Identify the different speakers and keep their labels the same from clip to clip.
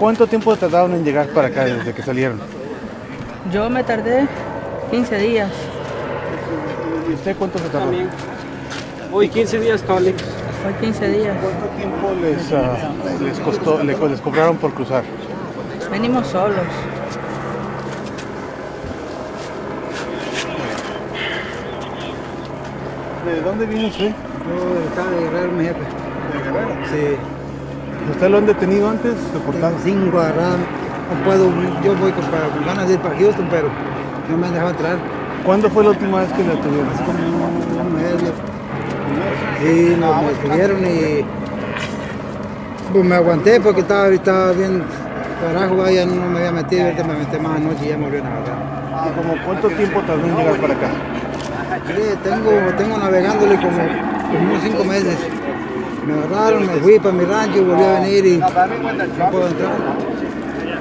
Speaker 1: ¿Cuánto tiempo tardaron en llegar para acá desde que salieron?
Speaker 2: Yo me tardé 15 días.
Speaker 1: ¿Y usted cuánto se tardó?
Speaker 3: También. Hoy 15 días, Cali.
Speaker 2: Fue 15 días.
Speaker 1: ¿Cuánto tiempo les costó, les cobraron por cruzar?
Speaker 2: Venimos solos.
Speaker 1: ¿De dónde viene usted?
Speaker 4: Yo estaba de Guerrero, mi jefe.
Speaker 1: ¿De Guerrero?
Speaker 4: Sí.
Speaker 1: ¿Usted lo han detenido antes? ¿Deportado?
Speaker 4: Sin guardar. No puedo, yo voy con ganas de ir para Houston, pero no me han dejado entrar.
Speaker 1: ¿Cuándo fue la última vez que lo tuvieron?
Speaker 4: Hace como un mes. Sí, me detuvieron y pues me aguanté porque estaba bien carajo, ya no me había metido, ahorita me metí más anoche y ya me volvieron a agarrar.
Speaker 1: ¿Y como cuánto tiempo tardó en llegar para acá?
Speaker 4: Sí, tengo navegándole como unos 5 meses. Me agarraron, me fui para mi rancho, volví a venir y no puedo entrar.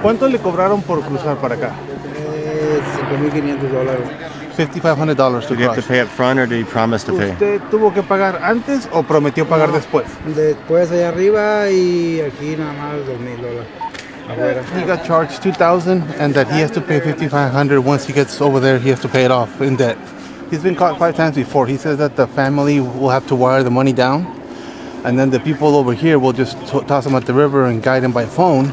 Speaker 1: ¿Cuánto le cobraron por cruzar para acá?
Speaker 4: $5,500.
Speaker 1: $5,500 to
Speaker 5: Did you have to
Speaker 1: cross.
Speaker 5: pay up front or did he promise to pay?
Speaker 1: ¿Usted tuvo que pagar antes o prometió pagar después?
Speaker 4: Después allá arriba y aquí nada más $2,000 afuera.
Speaker 1: He got charged $2,000 and that he has to pay $5,500 once he gets over there. He has to pay it off in debt. He's been caught 5 times before. He says that the family will have to wire the money down, and then the people over here will just toss him at the river and guide him by phone.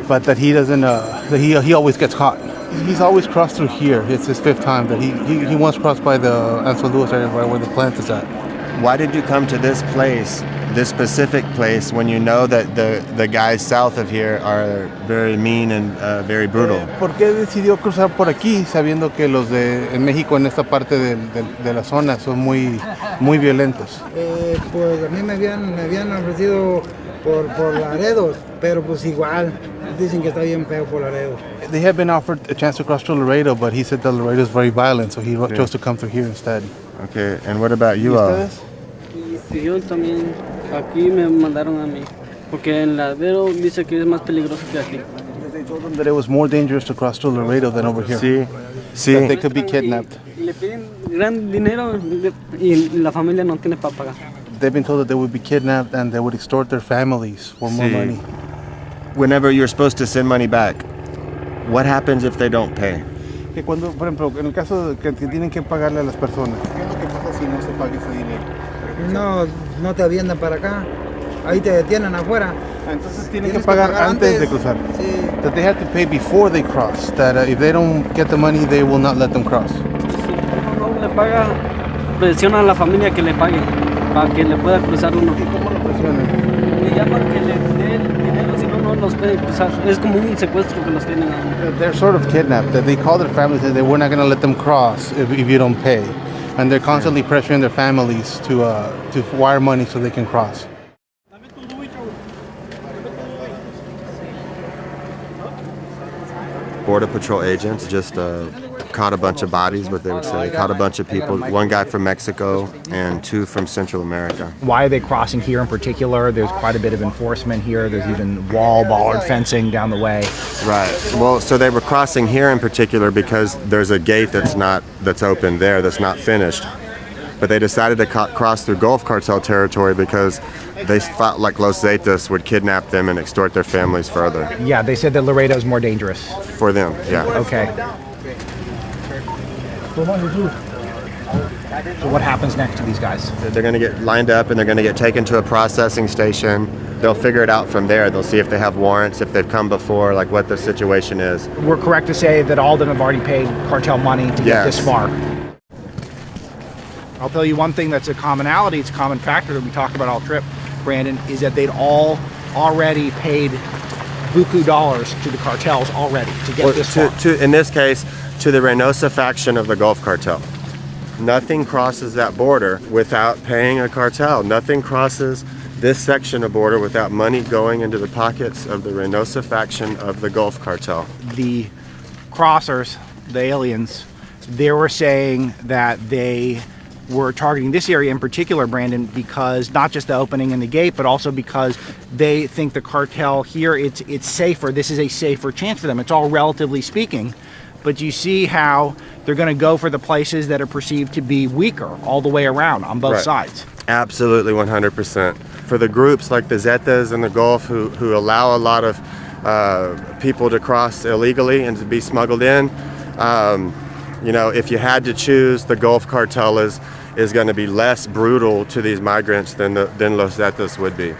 Speaker 1: But that he doesn't. That he always gets caught. He's always crossed through here. It's his 5th time that he once crossed by the Ansel Lewis area right where the plant is at.
Speaker 5: Why did you come to this place, this specific place, when you know that the guys south of here are very mean and very brutal?
Speaker 1: ¿Por qué decidió cruzar por aquí sabiendo que los de en México en esta parte de la zona son muy violentos?
Speaker 4: Pues a mí me habían ofrecido por Laredo, pero pues igual dicen que está bien feo por Laredo.
Speaker 1: They had been offered a chance to cross through Laredo, but he said that Laredo is very violent, so he chose to come through here instead.
Speaker 5: Okay, and what about you
Speaker 1: ¿Y
Speaker 5: all?
Speaker 1: ustedes?
Speaker 3: Y yo también, aquí me mandaron a mí. Porque en Ladero dice que es más peligroso que aquí.
Speaker 1: They told them that it was more dangerous to cross through Laredo than over here.
Speaker 5: Sí,
Speaker 1: That they
Speaker 5: sí.
Speaker 1: could be kidnapped.
Speaker 3: Y le piden gran dinero y la familia no tiene para pagar.
Speaker 1: They've been told that they would be kidnapped and they would extort their families for more
Speaker 5: Sí.
Speaker 1: money.
Speaker 5: Whenever you're supposed to send money back, what happens if they don't pay?
Speaker 1: Que cuando, por ejemplo, en el caso de que tienen que pagarle a las personas, ¿qué es lo que pasa si no se paga ese dinero?
Speaker 4: No te aviendan para acá, ahí te detienen afuera.
Speaker 1: Entonces tienen que
Speaker 4: Tienes
Speaker 1: pagar antes de cruzar.
Speaker 4: Sí.
Speaker 1: That they have to pay before they cross. That if they don't get the money, they will not let them cross.
Speaker 3: Si uno no le paga, presiona a la familia que le pague para que le pueda cruzar uno.
Speaker 1: ¿Y cómo lo presionan?
Speaker 3: Le llaman que le dé el dinero, si no, no los puede cruzar. Es como un secuestro que los tienen a uno.
Speaker 1: They're sort of kidnapped. That they call their families and they we're not going to let them cross if you don't pay. And they're constantly pressuring their families to wire money so they can cross.
Speaker 5: Border Patrol agents just caught a bunch of bodies, what they would say. Caught a bunch of people. One guy from Mexico and 2 from Central America.
Speaker 6: Why are they crossing here in particular? There's quite a bit of enforcement here. There's even wall bollard fencing down the way.
Speaker 5: Right. Well, so they were crossing here in particular because there's a gate that's open there that's not finished. But they decided to cross through Gulf Cartel territory because they felt like Los Zetas would kidnap them and extort their families further.
Speaker 6: Yeah, they said that Laredo is more dangerous.
Speaker 5: For them, yeah.
Speaker 6: Okay. So what happens next to these guys?
Speaker 5: They're going to get lined up and they're going to get taken to a processing station. They'll figure it out from there. They'll see if they have warrants, if they've come before, like what the situation is.
Speaker 6: We're correct to say that all of them have already paid cartel money to get this
Speaker 5: Yes.
Speaker 6: far. I'll tell you one thing that's a commonality, it's a common factor that we talked about all trip, Brandon, is that they'd all already paid buku dollars to the cartels already to get this far.
Speaker 5: In this case, to the Reynosa faction of the Gulf Cartel. Nothing crosses that border without paying a cartel. Nothing crosses this section of border without money going into the pockets of the Reynosa faction of the Gulf Cartel.
Speaker 6: The crossers, the aliens, they were saying that they were targeting this area in particular, Brandon, because not just the opening in the gate, but also because they think the cartel here, it's safer. This is a safer chance for them. It's all relatively speaking. But you see how they're going to go for the places that are perceived to be weaker all the way around on both
Speaker 5: Right.
Speaker 6: sides.
Speaker 5: Absolutely, 100%. For the groups like the Zetas and the Gulf who allow a lot of people to cross illegally and to be smuggled in. You know, if you had to choose, the Gulf Cartel is going to be less brutal to these migrants than Los Zetas would be.